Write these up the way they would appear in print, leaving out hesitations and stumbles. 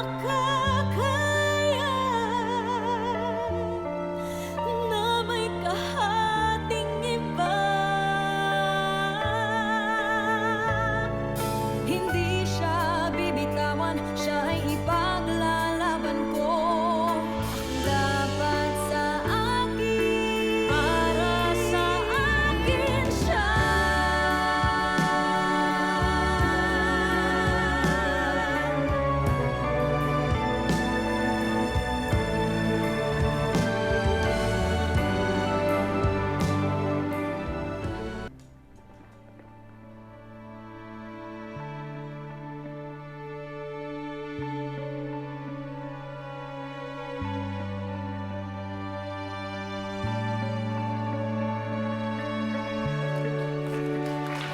makakaya na may kahating iba. Hindi siya bibitawan, siya ay ipaglalaban ko. Dapat sa akin, para sa akin siya.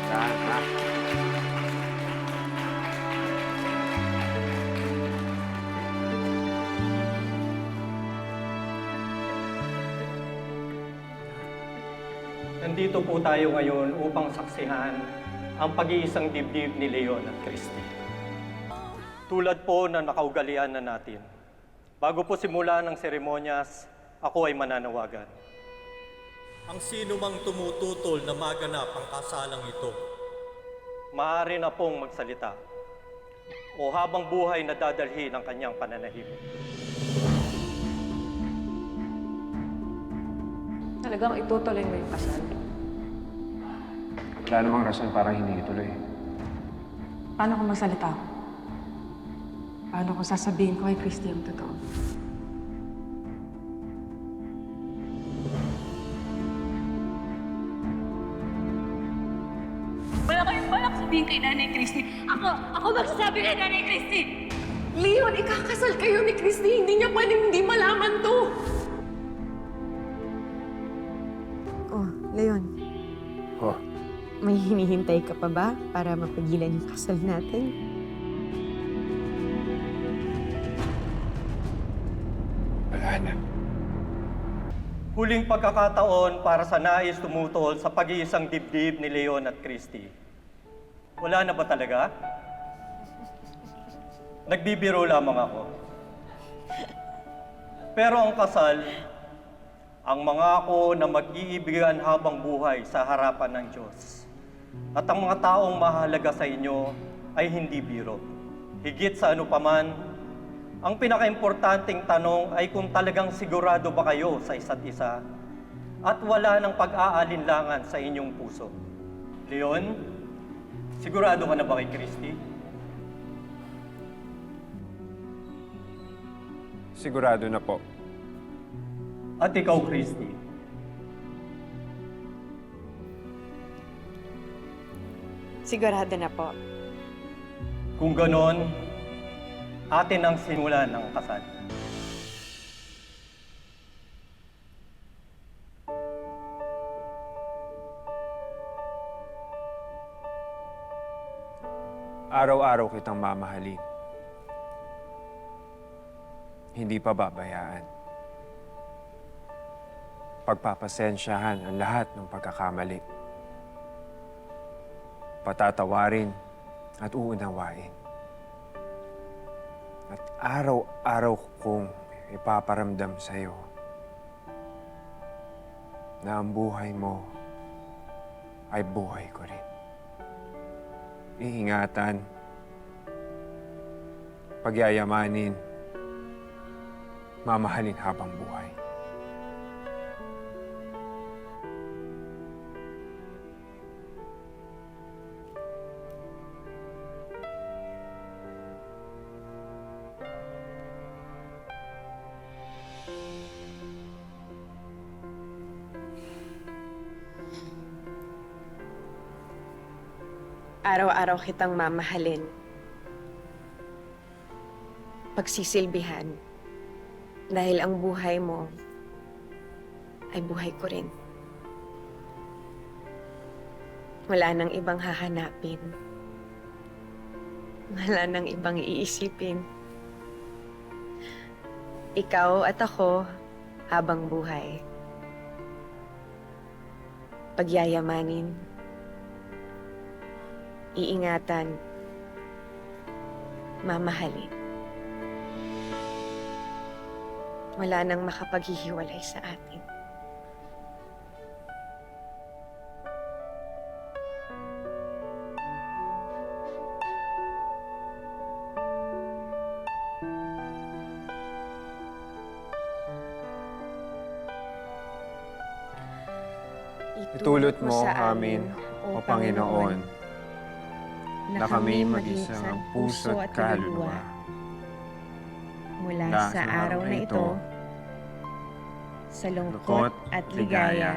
Saan, ha? Nandito po tayo ngayon upang saksihan ang pag-iisang dibdib ni Leon at Christy. Tulad po na nakaugalian na natin, bago po simula ng seremonyas, ako ay mananawagan. Ang sino mang tumututol na maganap ang kasalang ito, maaari na pong magsalita o habang buhay na dadalhin ang kanyang pananahimik. Talagang itutuloy mo yung kasal? Wala namang rason para hindi ituloy. Paano kung magsalita ako? Paano kung sasabihin ko kay Christy ang totoo? Wala kayong balak sabihin kay Nanay Christy. Ako magsasabi kay Nanay Christy! Leon, ikakasal kayo ni Christy. Hindi niya pwedeng hindi malaman to. Oh, Leon. Oh, May hinihintay ka pa ba para mapigilan yung kasal natin? wala na. Huling pagkakataon para sa nais tumutol sa pag-iisang dibdib ni Leon at Christy. Wala na ba talaga? Nagbibiro lamang ako. Pero ang kasal, ang mangako na mag-iibigan habang buhay sa harapan ng Diyos. At ang mga taong mahalaga sa inyo ay hindi biro. Higit sa ano paman, ang pinakaimportanteng tanong ay kung talagang sigurado ba kayo sa isa't isa at wala ng pag-aalinlangan sa inyong puso. Leon, sigurado ka na ba kay Christy? Sigurado na po. At ikaw, Christy? Sigurado na po. Kung ganon, atin ang simulan ng kasal. Araw-araw kitang mamahalin. Hindi pa babayaan. Pagpapasensyahan ang lahat ng pagkakamali. Patatawarin at uunawain. At araw-araw kong ipaparamdam sa'yo na ang buhay mo ay buhay ko rin. Iingatan, pagyayamanin, mamahalin habang buhay. Araw-araw kitang mamahalin. Pagsisilbihan. Dahil ang buhay mo ay buhay ko rin. Wala nang ibang hahanapin. Wala nang ibang iisipin. Ikaw at ako habang buhay. Pagyayamanin. Iingatan. Mamahalin. wala nang makapaghihiwalay sa atin. Itulot mo amin, O Panginoon, na kami mag-isang puso at kaluluwa. Mula sa araw na ito, sa lungkot at ligaya,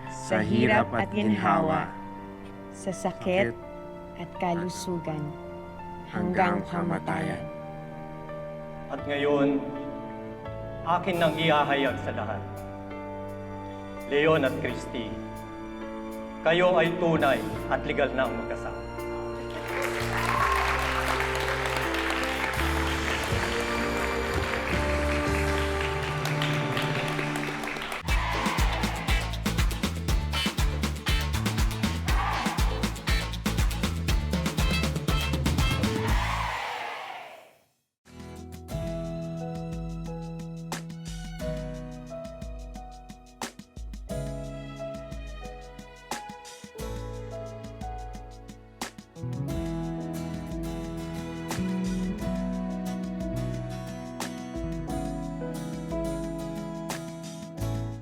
sa hirap at ginhawa, sa sakit at kalusugan, hanggang kamatayan. At ngayon, akin nang ihahayag sa lahat. Leon at Christy, kayo ay tunay at legal na magkasama.